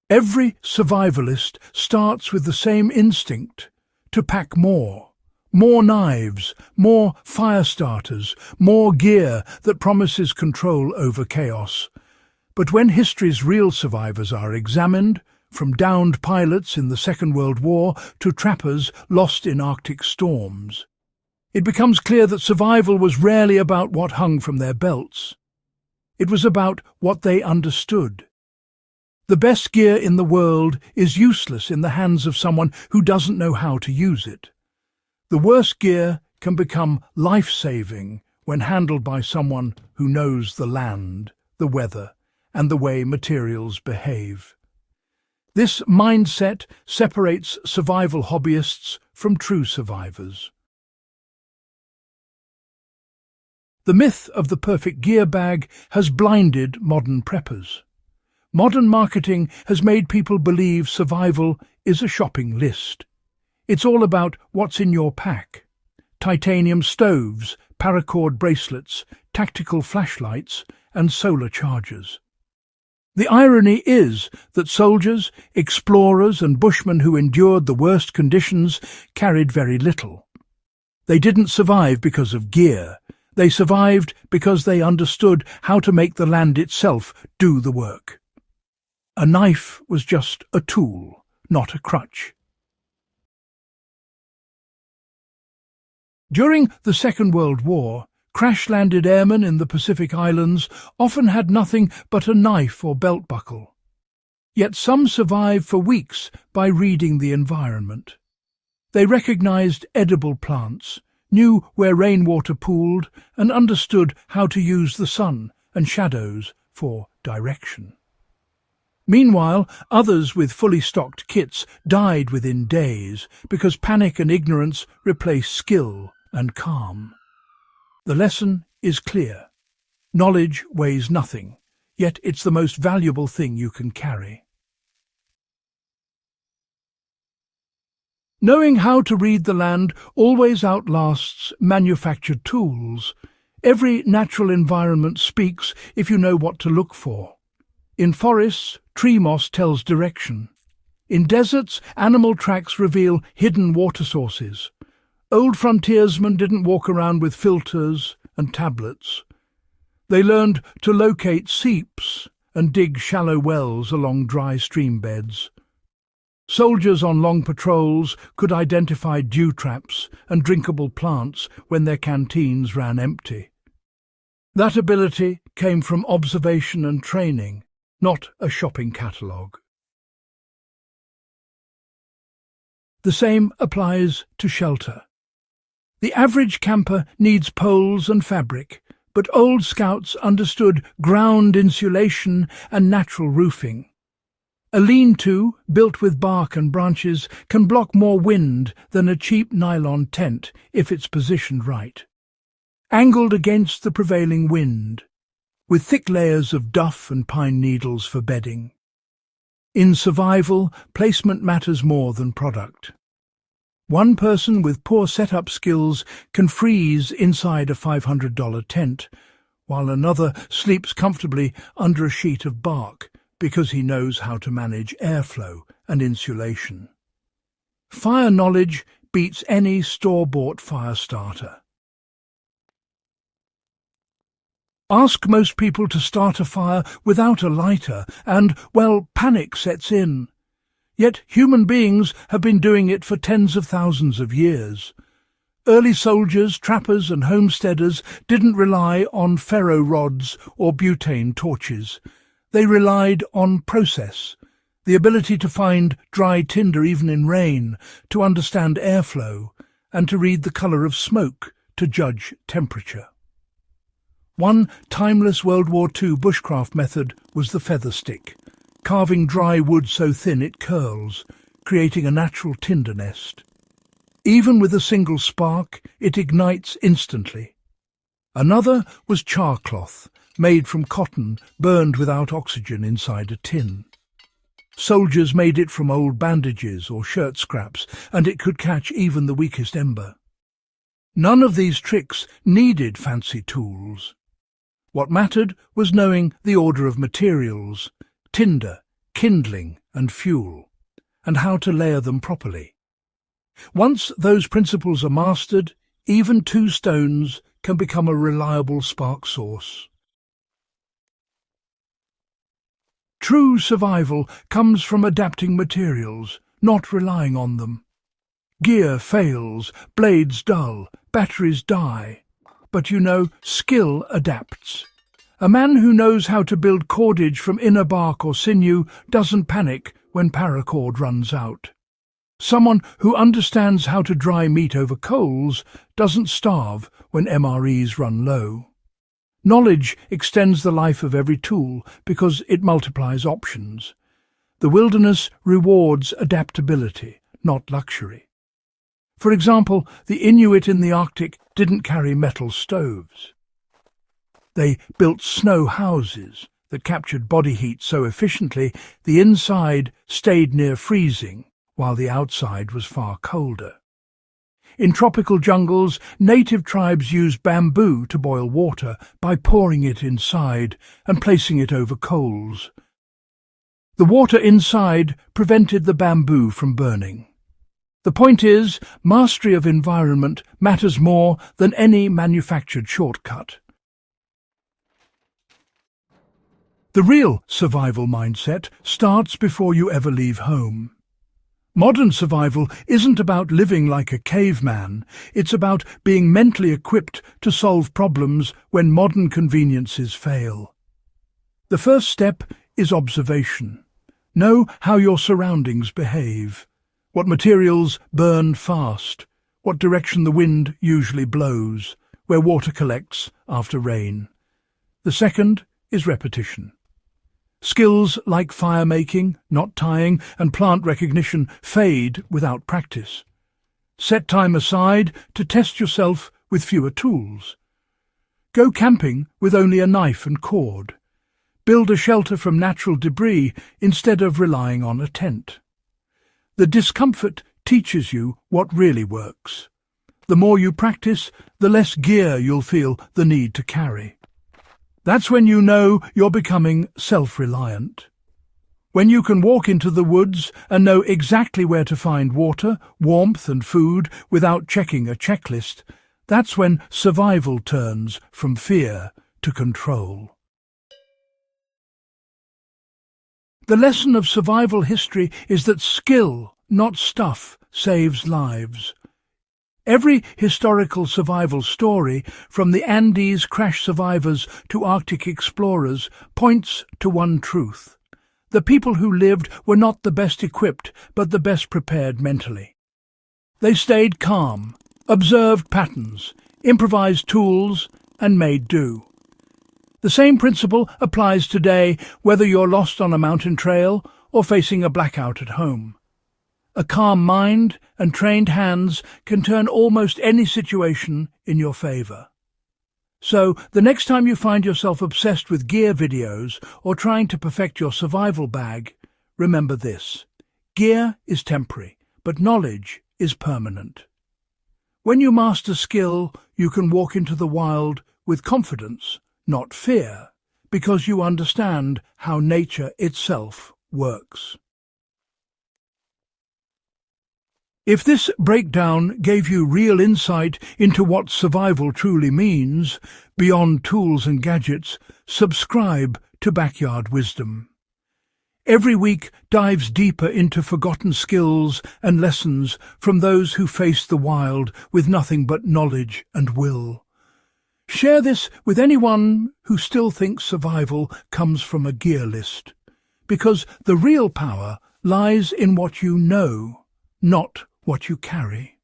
Every survivalist starts with the same instinct: to pack more. More knives, more fire starters, more gear that promises control over chaos. But when history's real survivors are examined, from downed pilots in the Second World War to trappers lost in Arctic storms, it becomes clear that survival was rarely about what hung from their belts. It was about what they understood. The best gear in the world is useless in the hands of someone who doesn't know how to use it. The worst gear can become life-saving when handled by someone who knows the land, the weather, and the way materials behave. This mindset separates survival hobbyists from true survivors. The myth of the perfect gear bag has blinded modern preppers. Modern marketing has made people believe survival is a shopping list. It's all about what's in your pack: titanium stoves, paracord bracelets, tactical flashlights, and solar chargers. The irony is that soldiers, explorers, and bushmen who endured the worst conditions carried very little. They didn't survive because of gear. They survived because they understood how to make the land itself do the work. A knife was just a tool, not a crutch. During the Second World War, crash-landed airmen in the Pacific Islands often had nothing but a knife or belt buckle. Yet some survived for weeks by reading the environment. They recognized edible plants, knew where rainwater pooled, and understood how to use the sun and shadows for direction. Meanwhile, others with fully stocked kits died within days because panic and ignorance replaced skill and calm. The lesson is clear. Knowledge weighs nothing, yet it's the most valuable thing you can carry. Knowing how to read the land always outlasts manufactured tools. Every natural environment speaks if you know what to look for. In forests, tree moss tells direction. In deserts, animal tracks reveal hidden water sources. Old frontiersmen didn't walk around with filters and tablets. They learned to locate seeps and dig shallow wells along dry stream beds. Soldiers on long patrols could identify dew traps and drinkable plants when their canteens ran empty. That ability came from observation and training, not a shopping catalogue. The same applies to shelter. The average camper needs poles and fabric, but old scouts understood ground insulation and natural roofing. A lean-to, built with bark and branches, can block more wind than a cheap nylon tent if it's positioned right. Angled against the prevailing wind, with thick layers of duff and pine needles for bedding. In survival, placement matters more than product. One person with poor setup skills can freeze inside a $500 tent, while another sleeps comfortably under a sheet of bark because he knows how to manage airflow and insulation. Fire knowledge beats any store-bought fire starter. Ask most people to start a fire without a lighter and, well, panic sets in. Yet human beings have been doing it for tens of thousands of years. Early soldiers, trappers and homesteaders didn't rely on ferro rods or butane torches. They relied on process, the ability to find dry tinder even in rain, to understand airflow, and to read the colour of smoke to judge temperature. One timeless World War II bushcraft method was the feather stick, carving dry wood so thin it curls, creating a natural tinder nest. Even with a single spark, it ignites instantly. Another was char cloth, made from cotton burned without oxygen inside a tin. Soldiers made it from old bandages or shirt scraps, and it could catch even the weakest ember. None of these tricks needed fancy tools. What mattered was knowing the order of materials: tinder, kindling, and fuel, and how to layer them properly. Once those principles are mastered, even 2 stones can become a reliable spark source. True survival comes from adapting materials, not relying on them. Gear fails, blades dull, batteries die. But skill adapts. A man who knows how to build cordage from inner bark or sinew doesn't panic when paracord runs out. Someone who understands how to dry meat over coals doesn't starve when MREs run low. Knowledge extends the life of every tool because it multiplies options. The wilderness rewards adaptability, not luxury. For example, the Inuit in the Arctic didn't carry metal stoves. They built snow houses that captured body heat so efficiently the inside stayed near freezing while the outside was far colder. In tropical jungles, native tribes used bamboo to boil water by pouring it inside and placing it over coals. The water inside prevented the bamboo from burning. The point is, mastery of environment matters more than any manufactured shortcut. The real survival mindset starts before you ever leave home. Modern survival isn't about living like a caveman, it's about being mentally equipped to solve problems when modern conveniences fail. The first step is observation. Know how your surroundings behave, what materials burn fast, what direction the wind usually blows, where water collects after rain. The second is repetition. Skills like fire-making, knot tying, and plant recognition fade without practice. Set time aside to test yourself with fewer tools. Go camping with only a knife and cord. Build a shelter from natural debris instead of relying on a tent. The discomfort teaches you what really works. The more you practice, the less gear you'll feel the need to carry. That's when you know you're becoming self-reliant. When you can walk into the woods and know exactly where to find water, warmth and food without checking a checklist, that's when survival turns from fear to control. The lesson of survival history is that skill, not stuff, saves lives. Every historical survival story, from the Andes crash survivors to Arctic explorers, points to one truth. The people who lived were not the best equipped, but the best prepared mentally. They stayed calm, observed patterns, improvised tools, and made do. The same principle applies today whether you're lost on a mountain trail or facing a blackout at home. A calm mind and trained hands can turn almost any situation in your favor. So, the next time you find yourself obsessed with gear videos or trying to perfect your survival bag, remember this. Gear is temporary, but knowledge is permanent. When you master skill, you can walk into the wild with confidence, not fear, because you understand how nature itself works. If this breakdown gave you real insight into what survival truly means, beyond tools and gadgets, subscribe to Backyard Wisdom. Every week dives deeper into forgotten skills and lessons from those who face the wild with nothing but knowledge and will. Share this with anyone who still thinks survival comes from a gear list, because the real power lies in what you know, not what you carry.